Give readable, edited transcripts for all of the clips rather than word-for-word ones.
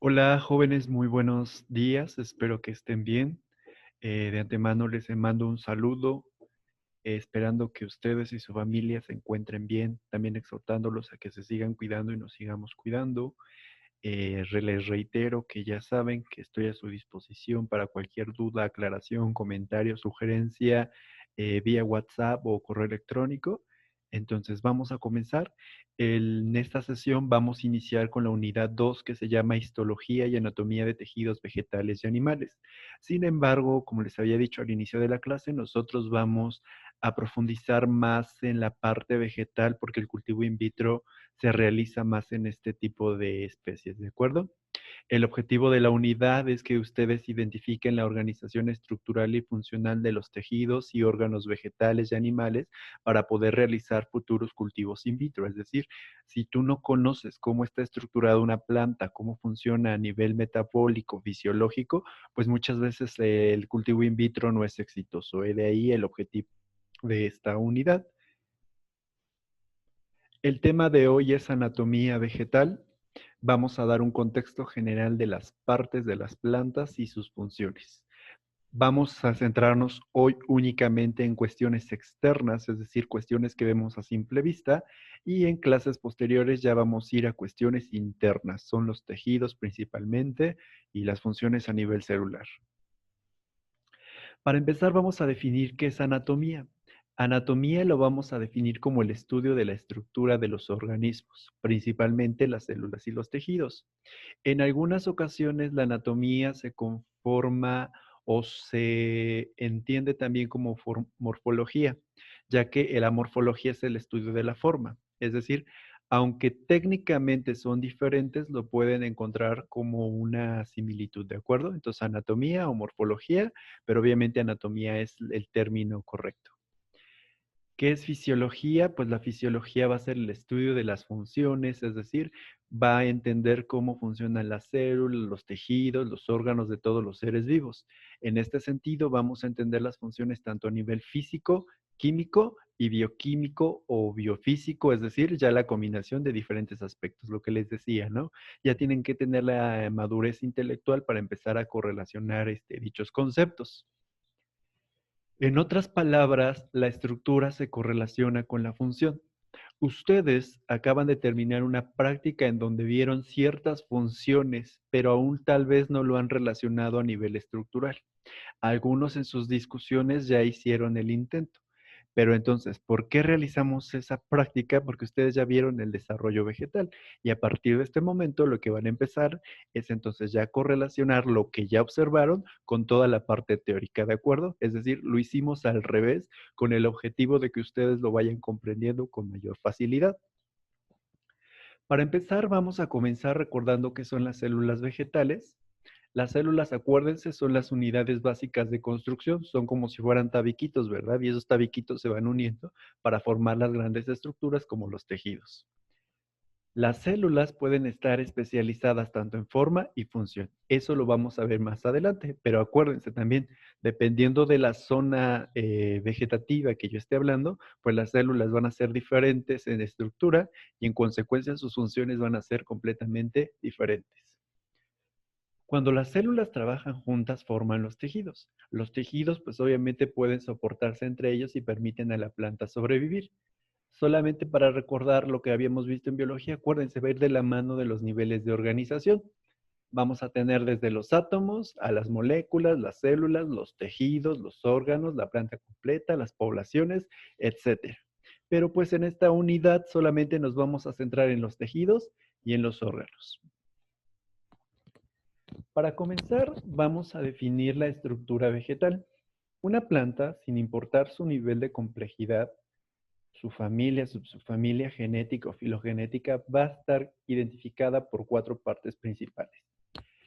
Hola jóvenes, muy buenos días, espero que estén bien. De antemano les mando un saludo, esperando que ustedes y su familia se encuentren bien, también exhortándolos a que se sigan cuidando y nos sigamos cuidando. Les reitero que ya saben que estoy a su disposición para cualquier duda, aclaración, comentario, sugerencia, vía WhatsApp o correo electrónico. Entonces vamos a comenzar. En esta sesión vamos a iniciar con la unidad 2 que se llama Histología y Anatomía de Tejidos Vegetales y Animales. Sin embargo, como les había dicho al inicio de la clase, nosotros vamos a profundizar más en la parte vegetal porque el cultivo in vitro se realiza más en este tipo de especies, ¿de acuerdo? El objetivo de la unidad es que ustedes identifiquen la organización estructural y funcional de los tejidos y órganos vegetales y animales para poder realizar futuros cultivos in vitro. Es decir, si tú no conoces cómo está estructurada una planta, cómo funciona a nivel metabólico, fisiológico, pues muchas veces el cultivo in vitro no es exitoso. De ahí el objetivo de esta unidad. El tema de hoy es anatomía vegetal. Vamos a dar un contexto general de las partes de las plantas y sus funciones. Vamos a centrarnos hoy únicamente en cuestiones externas, es decir, cuestiones que vemos a simple vista, y en clases posteriores ya vamos a ir a cuestiones internas, son los tejidos principalmente y las funciones a nivel celular. Para empezar, vamos a definir qué es anatomía. Anatomía lo vamos a definir como el estudio de la estructura de los organismos, principalmente las células y los tejidos. En algunas ocasiones la anatomía se conforma o se entiende también como morfología, ya que la morfología es el estudio de la forma. Es decir, aunque técnicamente son diferentes, lo pueden encontrar como una similitud, ¿de acuerdo? Entonces, anatomía o morfología, pero obviamente anatomía es el término correcto. ¿Qué es fisiología? Pues la fisiología va a ser el estudio de las funciones, es decir, va a entender cómo funcionan las células, los tejidos, los órganos de todos los seres vivos. En este sentido, vamos a entender las funciones tanto a nivel físico, químico y bioquímico o biofísico, es decir, ya la combinación de diferentes aspectos, lo que les decía, ¿no? Ya tienen que tener la madurez intelectual para empezar a correlacionar dichos conceptos. En otras palabras, la estructura se correlaciona con la función. Ustedes acaban de terminar una práctica en donde vieron ciertas funciones, pero aún tal vez no lo han relacionado a nivel estructural. Algunos en sus discusiones ya hicieron el intento. Pero entonces, ¿por qué realizamos esa práctica? Porque ustedes ya vieron el desarrollo vegetal y a partir de este momento lo que van a empezar es entonces ya correlacionar lo que ya observaron con toda la parte teórica, ¿de acuerdo? Es decir, lo hicimos al revés con el objetivo de que ustedes lo vayan comprendiendo con mayor facilidad. Para empezar, vamos a comenzar recordando qué son las células vegetales. Las células, acuérdense, son las unidades básicas de construcción, son como si fueran tabiquitos, ¿verdad? Y esos tabiquitos se van uniendo para formar las grandes estructuras como los tejidos. Las células pueden estar especializadas tanto en forma y función. Eso lo vamos a ver más adelante, pero acuérdense también, dependiendo de la zona vegetativa que yo esté hablando, pues las células van a ser diferentes en estructura y en consecuencia sus funciones van a ser completamente diferentes. Cuando las células trabajan juntas forman los tejidos. Los tejidos pues obviamente pueden soportarse entre ellos y permiten a la planta sobrevivir. Solamente para recordar lo que habíamos visto en biología, acuérdense, va a ir de la mano de los niveles de organización. Vamos a tener desde los átomos a las moléculas, las células, los tejidos, los órganos, la planta completa, las poblaciones, etcétera. Pero pues en esta unidad solamente nos vamos a centrar en los tejidos y en los órganos. Para comenzar, vamos a definir la estructura vegetal. Una planta, sin importar su nivel de complejidad, su familia, subfamilia genética o filogenética, va a estar identificada por cuatro partes principales.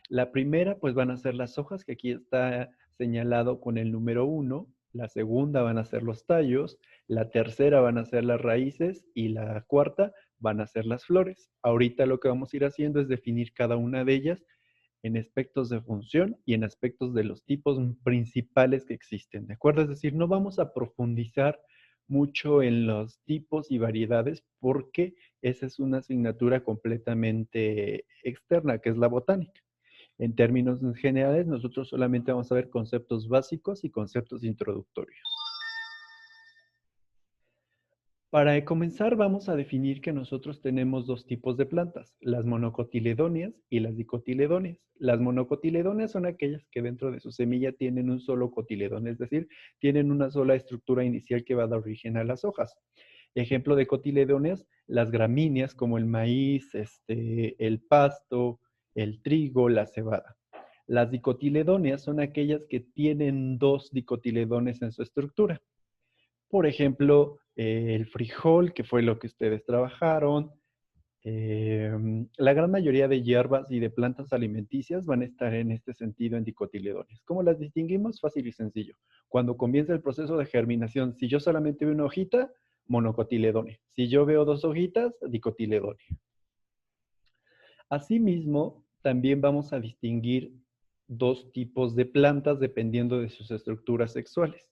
La primera, pues van a ser las hojas, que aquí está señalado con el número 1. La segunda van a ser los tallos. La tercera van a ser las raíces. Y la cuarta van a ser las flores. Ahorita lo que vamos a ir haciendo es definir cada una de ellas en aspectos de función y en aspectos de los tipos principales que existen, ¿de acuerdo? Es decir, no vamos a profundizar mucho en los tipos y variedades porque esa es una asignatura completamente externa, que es la botánica. En términos generales, nosotros solamente vamos a ver conceptos básicos y conceptos introductorios. Para comenzar, vamos a definir que nosotros tenemos dos tipos de plantas, las monocotiledóneas y las dicotiledóneas. Las monocotiledóneas son aquellas que dentro de su semilla tienen un solo cotiledón, es decir, tienen una sola estructura inicial que va a dar origen a las hojas. Ejemplo de cotiledóneas, las gramíneas como el maíz, el pasto, el trigo, la cebada. Las dicotiledóneas son aquellas que tienen dos dicotiledones en su estructura. Por ejemplo, el frijol, que fue lo que ustedes trabajaron. La gran mayoría de hierbas y de plantas alimenticias van a estar en este sentido en dicotiledones. ¿Cómo las distinguimos? Fácil y sencillo. Cuando comienza el proceso de germinación, si yo solamente veo una hojita, monocotiledone. Si yo veo dos hojitas, dicotiledone. Asimismo, también vamos a distinguir dos tipos de plantas dependiendo de sus estructuras sexuales.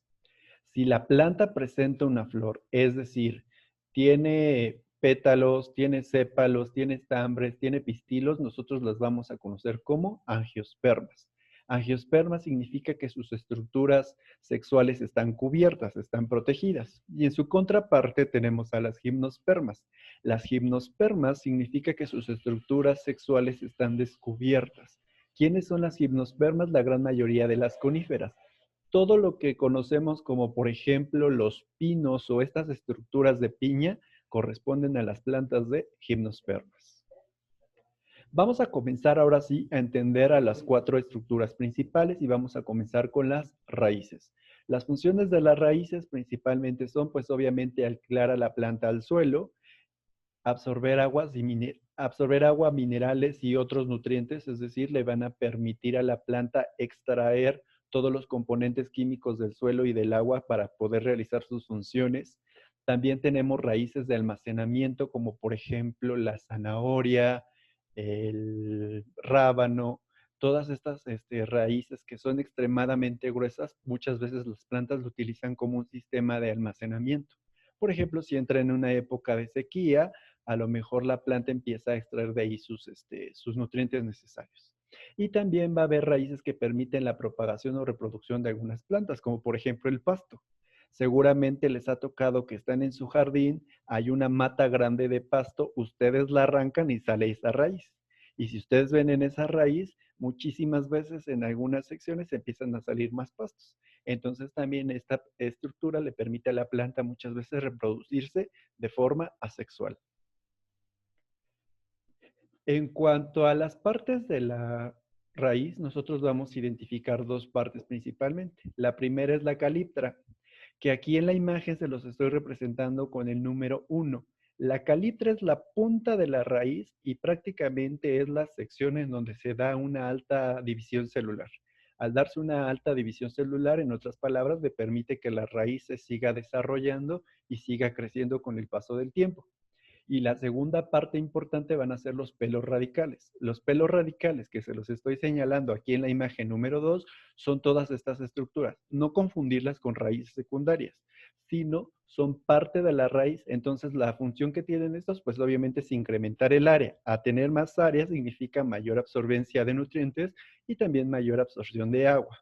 Si la planta presenta una flor, es decir, tiene pétalos, tiene sépalos, tiene estambres, tiene pistilos, nosotros las vamos a conocer como angiospermas. Angiosperma significa que sus estructuras sexuales están cubiertas, están protegidas. Y en su contraparte tenemos a las gimnospermas. Las gimnospermas significa que sus estructuras sexuales están descubiertas. ¿Quiénes son las gimnospermas? La gran mayoría de las coníferas. Todo lo que conocemos como, por ejemplo, los pinos o estas estructuras de piña corresponden a las plantas de gimnospermas. Vamos a comenzar ahora sí a entender a las cuatro estructuras principales y vamos a comenzar con las raíces. Las funciones de las raíces principalmente son, pues obviamente, anclar a la planta al suelo, absorber absorber agua, minerales y otros nutrientes, es decir, le van a permitir a la planta extraer todos los componentes químicos del suelo y del agua para poder realizar sus funciones. También tenemos raíces de almacenamiento, como por ejemplo la zanahoria, el rábano, todas estas raíces que son extremadamente gruesas, muchas veces las plantas lo utilizan como un sistema de almacenamiento. Por ejemplo, si entra en una época de sequía, a lo mejor la planta empieza a extraer de ahí sus nutrientes necesarios. Y también va a haber raíces que permiten la propagación o reproducción de algunas plantas, como por ejemplo el pasto. Seguramente les ha tocado que están en su jardín, hay una mata grande de pasto, ustedes la arrancan y sale esa raíz. Y si ustedes ven en esa raíz, muchísimas veces en algunas secciones empiezan a salir más pastos. Entonces también esta estructura le permite a la planta muchas veces reproducirse de forma asexual. En cuanto a las partes de la raíz, nosotros vamos a identificar dos partes principalmente. La primera es la caliptra, que aquí en la imagen se los estoy representando con el número 1. La caliptra es la punta de la raíz y prácticamente es la sección en donde se da una alta división celular. Al darse una alta división celular, en otras palabras, le permite que la raíz se siga desarrollando y siga creciendo con el paso del tiempo. Y la segunda parte importante van a ser los pelos radicales. Los pelos radicales que se los estoy señalando aquí en la imagen número 2 son todas estas estructuras. No confundirlas con raíces secundarias, sino son parte de la raíz. Entonces la función que tienen estos, pues obviamente es incrementar el área. A tener más área significa mayor absorbencia de nutrientes y también mayor absorción de agua.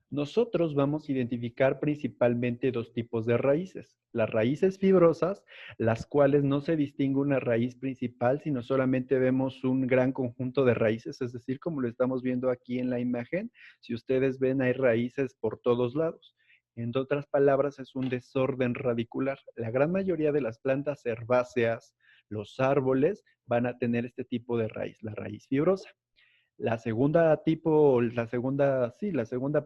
Nosotros vamos a identificar principalmente dos tipos de raíces. Las raíces fibrosas, las cuales no se distingue una raíz principal, sino solamente vemos un gran conjunto de raíces, es decir, como lo estamos viendo aquí en la imagen, si ustedes ven hay raíces por todos lados. En otras palabras, es un desorden radicular. La gran mayoría de las plantas herbáceas, los árboles, van a tener este tipo de raíz, la raíz fibrosa. La segunda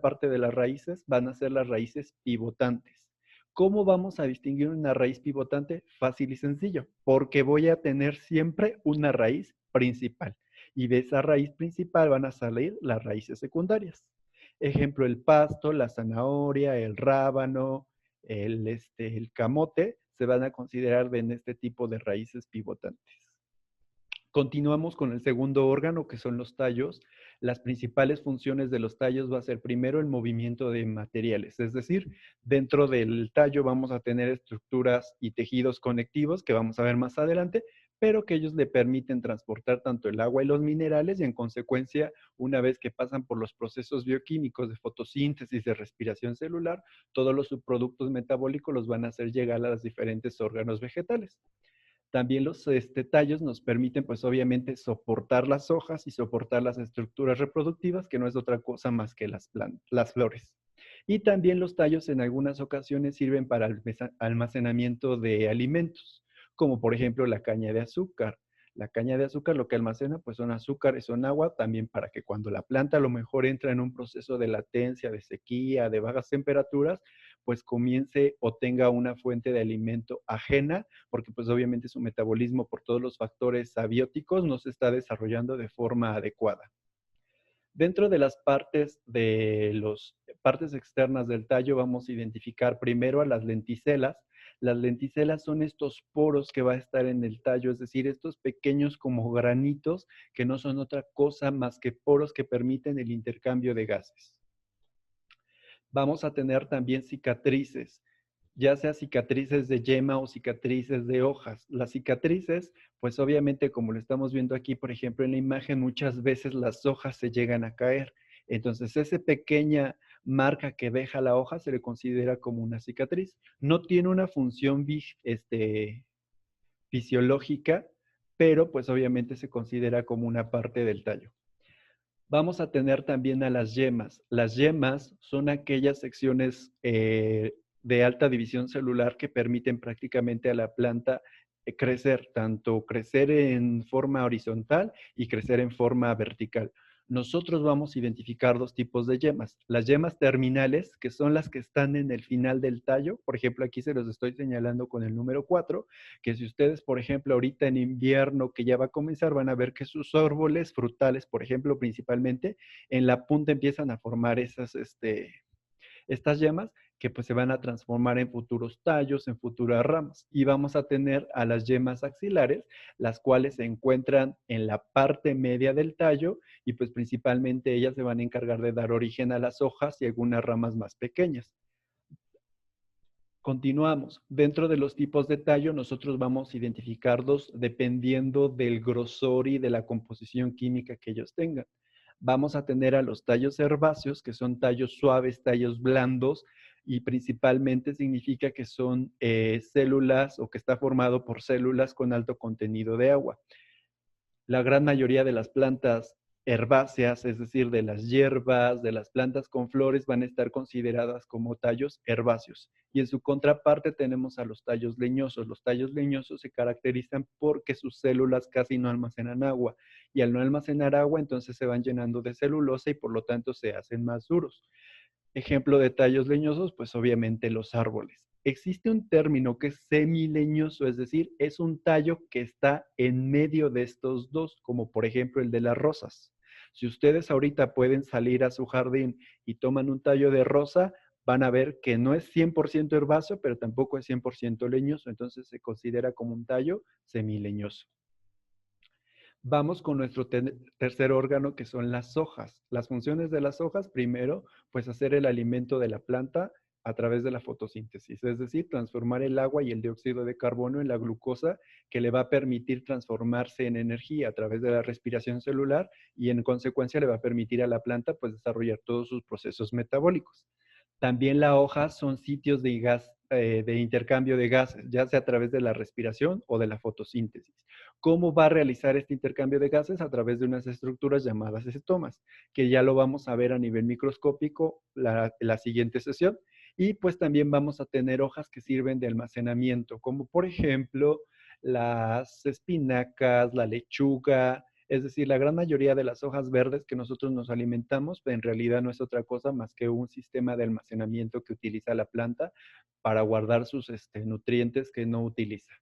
parte de las raíces van a ser las raíces pivotantes. ¿Cómo vamos a distinguir una raíz pivotante? Fácil y sencillo, porque voy a tener siempre una raíz principal. Y de esa raíz principal van a salir las raíces secundarias. Ejemplo, el pasto, la zanahoria, el rábano, el camote, se van a considerar en este tipo de raíces pivotantes. Continuamos con el segundo órgano, que son los tallos. Las principales funciones de los tallos va a ser primero el movimiento de materiales, es decir, dentro del tallo vamos a tener estructuras y tejidos conectivos que vamos a ver más adelante, pero que ellos le permiten transportar tanto el agua y los minerales y en consecuencia, una vez que pasan por los procesos bioquímicos de fotosíntesis, de respiración celular, todos los subproductos metabólicos los van a hacer llegar a los diferentes órganos vegetales. También los tallos nos permiten, pues obviamente, soportar las hojas y soportar las estructuras reproductivas, que no es otra cosa más que las flores. Y también los tallos en algunas ocasiones sirven para almacenamiento de alimentos, como por ejemplo la caña de azúcar. La caña de azúcar lo que almacena pues son azúcares, son agua, también para que cuando la planta a lo mejor entra en un proceso de latencia, de sequía, de bajas temperaturas, pues comience o tenga una fuente de alimento ajena porque pues obviamente su metabolismo por todos los factores abióticos no se está desarrollando de forma adecuada. Dentro de las partes externas del tallo vamos a identificar primero a las lenticelas. Las lenticelas son estos poros que va a estar en el tallo, es decir, estos pequeños como granitos que no son otra cosa más que poros que permiten el intercambio de gases. Vamos a tener también cicatrices, ya sea cicatrices de yema o cicatrices de hojas. Las cicatrices, pues obviamente como lo estamos viendo aquí, por ejemplo, en la imagen, muchas veces las hojas se llegan a caer. Entonces, esa pequeña marca que deja la hoja se le considera como una cicatriz. No tiene una función fisiológica, pero pues obviamente se considera como una parte del tallo. Vamos a tener también a las yemas. Las yemas son aquellas secciones de alta división celular que permiten prácticamente a la planta crecer, tanto crecer en forma horizontal y crecer en forma vertical. Nosotros vamos a identificar dos tipos de yemas. Las yemas terminales, que son las que están en el final del tallo. Por ejemplo, aquí se los estoy señalando con el número 4, que si ustedes, por ejemplo, ahorita en invierno que ya va a comenzar, van a ver que sus árboles frutales, por ejemplo, principalmente, en la punta empiezan a formar estas yemas que pues se van a transformar en futuros tallos, en futuras ramas. Y vamos a tener a las yemas axilares, las cuales se encuentran en la parte media del tallo y pues principalmente ellas se van a encargar de dar origen a las hojas y algunas ramas más pequeñas. Continuamos. Dentro de los tipos de tallo, nosotros vamos a identificar dos dependiendo del grosor y de la composición química que ellos tengan. Vamos a tener a los tallos herbáceos, que son tallos suaves, tallos blandos, y principalmente significa que son células o que está formado por células con alto contenido de agua. La gran mayoría de las plantas herbáceas, es decir, de las hierbas, de las plantas con flores, van a estar consideradas como tallos herbáceos. Y en su contraparte tenemos a los tallos leñosos. Los tallos leñosos se caracterizan porque sus células casi no almacenan agua. Y al no almacenar agua, entonces se van llenando de celulosa y por lo tanto se hacen más duros. Ejemplo de tallos leñosos, pues obviamente los árboles. Existe un término que es semileñoso, es decir, es un tallo que está en medio de estos dos, como por ejemplo el de las rosas. Si ustedes ahorita pueden salir a su jardín y toman un tallo de rosa, van a ver que no es 100% herbáceo, pero tampoco es 100% leñoso, entonces se considera como un tallo semileñoso. Vamos con nuestro tercer órgano, que son las hojas. Las funciones de las hojas, primero, pues hacer el alimento de la planta a través de la fotosíntesis, es decir, transformar el agua y el dióxido de carbono en la glucosa que le va a permitir transformarse en energía a través de la respiración celular y en consecuencia le va a permitir a la planta pues desarrollar todos sus procesos metabólicos. También la hoja son sitios de intercambio de gases, ya sea a través de la respiración o de la fotosíntesis. ¿Cómo va a realizar este intercambio de gases? A través de unas estructuras llamadas estomas, que ya lo vamos a ver a nivel microscópico la siguiente sesión. Y pues también vamos a tener hojas que sirven de almacenamiento, como por ejemplo las espinacas, la lechuga, es decir, la gran mayoría de las hojas verdes que nosotros nos alimentamos, en realidad no es otra cosa más que un sistema de almacenamiento que utiliza la planta para guardar sus nutrientes que no utiliza.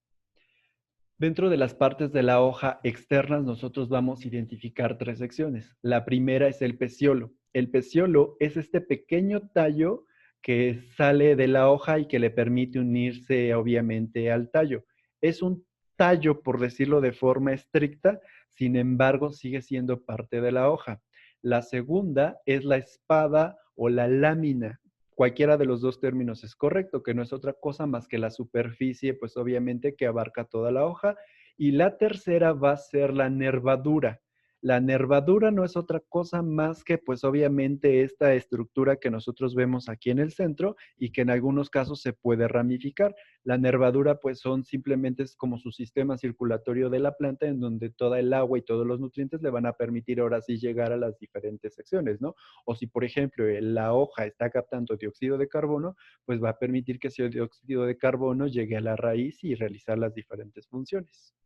Dentro de las partes de la hoja externas, nosotros vamos a identificar tres secciones. La primera es el peciolo. El peciolo es este pequeño tallo que sale de la hoja y que le permite unirse obviamente al tallo. Es un tallo, por decirlo de forma estricta, sin embargo, sigue siendo parte de la hoja. La segunda es la espada o la lámina. Cualquiera de los dos términos es correcto, que no es otra cosa más que la superficie, pues obviamente que abarca toda la hoja. Y la tercera va a ser la nervadura. La nervadura no es otra cosa más que, pues obviamente, esta estructura que nosotros vemos aquí en el centro y que en algunos casos se puede ramificar. La nervadura, pues son simplemente es como su sistema circulatorio de la planta en donde toda el agua y todos los nutrientes le van a permitir ahora sí llegar a las diferentes secciones, ¿no? O si, por ejemplo, la hoja está captando dióxido de carbono, pues va a permitir que ese dióxido de carbono llegue a la raíz y realizar las diferentes funciones.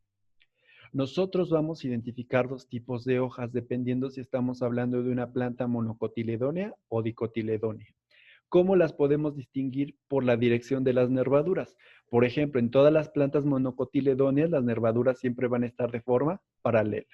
Nosotros vamos a identificar dos tipos de hojas dependiendo si estamos hablando de una planta monocotiledónea o dicotiledónea. ¿Cómo las podemos distinguir? Por la dirección de las nervaduras. Por ejemplo, en todas las plantas monocotiledóneas, las nervaduras siempre van a estar de forma paralela.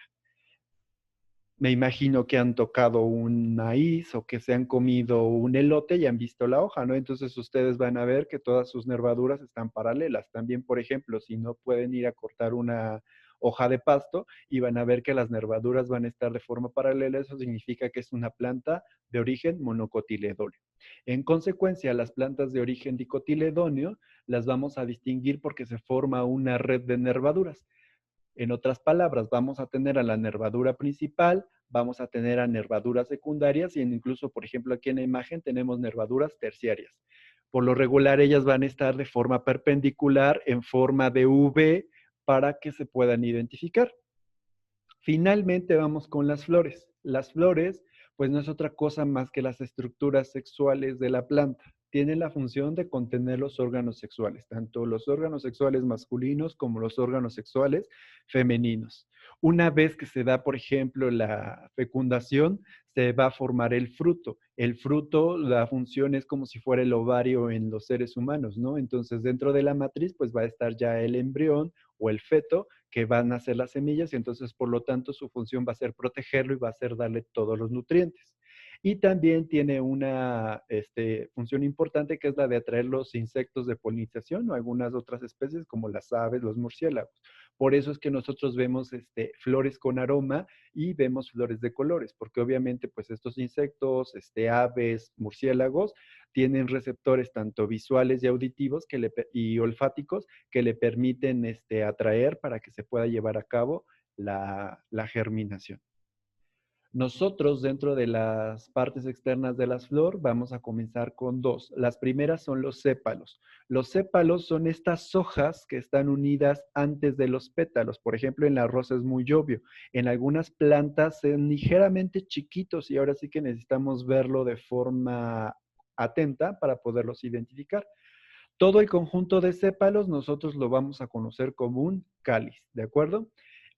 Me imagino que han tocado un maíz o que se han comido un elote y han visto la hoja, ¿no? Entonces ustedes van a ver que todas sus nervaduras están paralelas. También, por ejemplo, si no pueden ir a cortar una hoja de pasto y van a ver que las nervaduras van a estar de forma paralela, eso significa que es una planta de origen monocotiledóneo. En consecuencia, las plantas de origen dicotiledóneo las vamos a distinguir porque se forma una red de nervaduras. En otras palabras, vamos a tener a la nervadura principal, vamos a tener a nervaduras secundarias y incluso, por ejemplo, aquí en la imagen tenemos nervaduras terciarias. Por lo regular, ellas van a estar de forma perpendicular en forma de V para que se puedan identificar. Finalmente vamos con las flores. Las flores, pues no es otra cosa más que las estructuras sexuales de la planta. Tienen la función de contener los órganos sexuales, tanto los órganos sexuales masculinos como los órganos sexuales femeninos. Una vez que se da, por ejemplo, la fecundación, se va a formar el fruto. El fruto, la función es como si fuera el ovario en los seres humanos, ¿no? Entonces, dentro de la matriz, pues va a estar ya el embrión o el feto que van a ser las semillas y entonces por lo tanto su función va a ser protegerlo y va a ser darle todos los nutrientes. Y también tiene una función importante que es la de atraer los insectos de polinización o algunas otras especies como las aves, los murciélagos. Por eso es que nosotros vemos flores con aroma y vemos flores de colores, porque obviamente pues estos insectos, aves, murciélagos, tienen receptores tanto visuales y auditivos y olfáticos que le permiten atraer para que se pueda llevar a cabo la germinación. Nosotros, dentro de las partes externas de las flores, vamos a comenzar con dos. Las primeras son los sépalos. Los sépalos son estas hojas que están unidas antes de los pétalos. Por ejemplo, en la rosa es muy obvio. En algunas plantas son ligeramente chiquitos y ahora sí que necesitamos verlo de forma atenta para poderlos identificar. Todo el conjunto de sépalos nosotros lo vamos a conocer como un cáliz, ¿de acuerdo?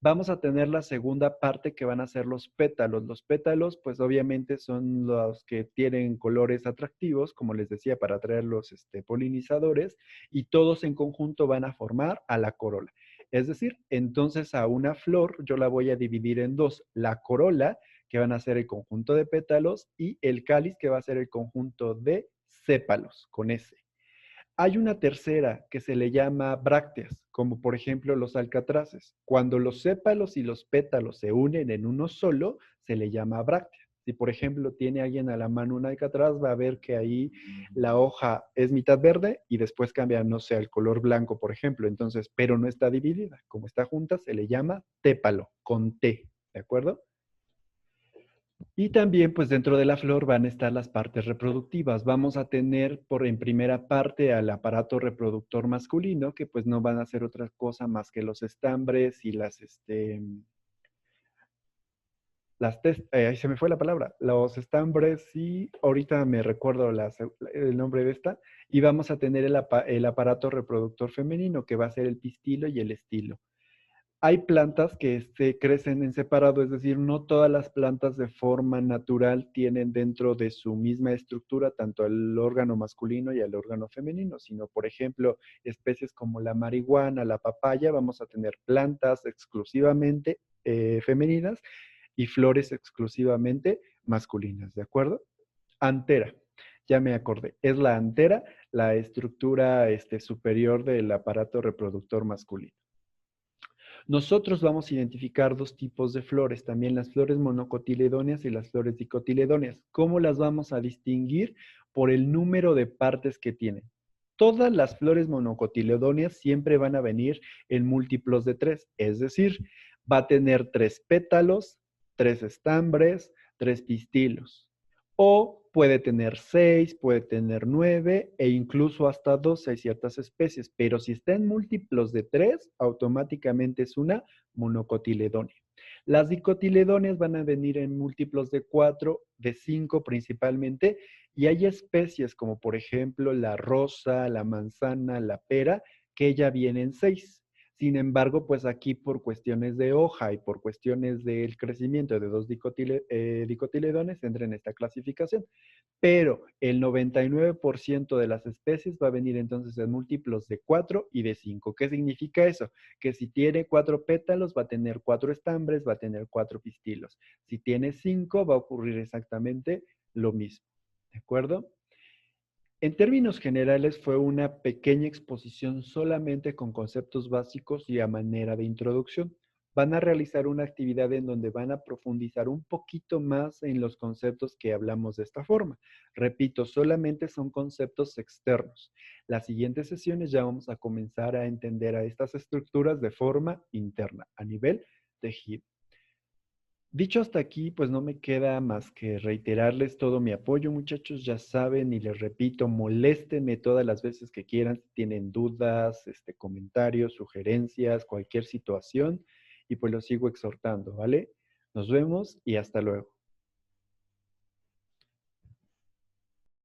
Vamos a tener la segunda parte que van a ser los pétalos. Los pétalos, pues obviamente son los que tienen colores atractivos, como les decía, para atraer los polinizadores, y todos en conjunto van a formar a la corola. Es decir, entonces a una flor yo la voy a dividir en dos. La corola, que van a ser el conjunto de pétalos, y el cáliz, que va a ser el conjunto de sépalos, con S. Hay una tercera que se le llama brácteas, como por ejemplo los alcatraces. Cuando los sépalos y los pétalos se unen en uno solo, se le llama bráctea. Si por ejemplo tiene alguien a la mano un alcatraz, va a ver que ahí la hoja es mitad verde y después cambia, no sé, al color blanco, por ejemplo. Entonces, pero no está dividida. Como está junta, se le llama tépalo, con T, ¿de acuerdo? Y también, pues dentro de la flor van a estar las partes reproductivas. Vamos a tener en primera parte al aparato reproductor masculino, que pues no van a ser otra cosa más que los estambres y ahí se me fue la palabra, los estambres y ahorita me recuerdo el nombre de esta. Y vamos a tener el aparato reproductor femenino, que va a ser el pistilo y el estilo. Hay plantas que se crecen en separado, es decir, no todas las plantas de forma natural tienen dentro de su misma estructura tanto el órgano masculino y el órgano femenino, sino, por ejemplo, especies como la marihuana, la papaya, vamos a tener plantas exclusivamente femeninas y flores exclusivamente masculinas, ¿de acuerdo? Antera, ya me acordé, es la antera, la estructura superior del aparato reproductor masculino. Nosotros vamos a identificar dos tipos de flores, también las flores monocotiledóneas y las flores dicotiledóneas. ¿Cómo las vamos a distinguir? Por el número de partes que tienen. Todas las flores monocotiledóneas siempre van a venir en múltiplos de 3, es decir, va a tener 3 pétalos, 3 estambres, 3 pistilos. O puede tener 6, puede tener 9 e incluso hasta 12 hay ciertas especies, pero si está en múltiplos de 3, automáticamente es una monocotiledónea. Las dicotiledóneas van a venir en múltiplos de 4, de 5 principalmente, y hay especies como por ejemplo la rosa, la manzana, la pera, que ya vienen 6. Sin embargo, pues aquí por cuestiones de hoja y por cuestiones del crecimiento de dos dicotiledones entra en esta clasificación. Pero el 99% de las especies va a venir entonces en múltiplos de 4 y de 5. ¿Qué significa eso? Que si tiene 4 pétalos va a tener 4 estambres, va a tener 4 pistilos. Si tiene 5 va a ocurrir exactamente lo mismo. ¿De acuerdo? En términos generales, fue una pequeña exposición solamente con conceptos básicos y a manera de introducción. Van a realizar una actividad en donde van a profundizar un poquito más en los conceptos que hablamos de esta forma. Repito, solamente son conceptos externos. Las siguientes sesiones ya vamos a comenzar a entender a estas estructuras de forma interna, a nivel tejido. Dicho hasta aquí, pues no me queda más que reiterarles todo mi apoyo, muchachos. Ya saben y les repito, moléstenme todas las veces que quieran si tienen dudas, comentarios, sugerencias, cualquier situación y pues los sigo exhortando, ¿vale? Nos vemos y hasta luego.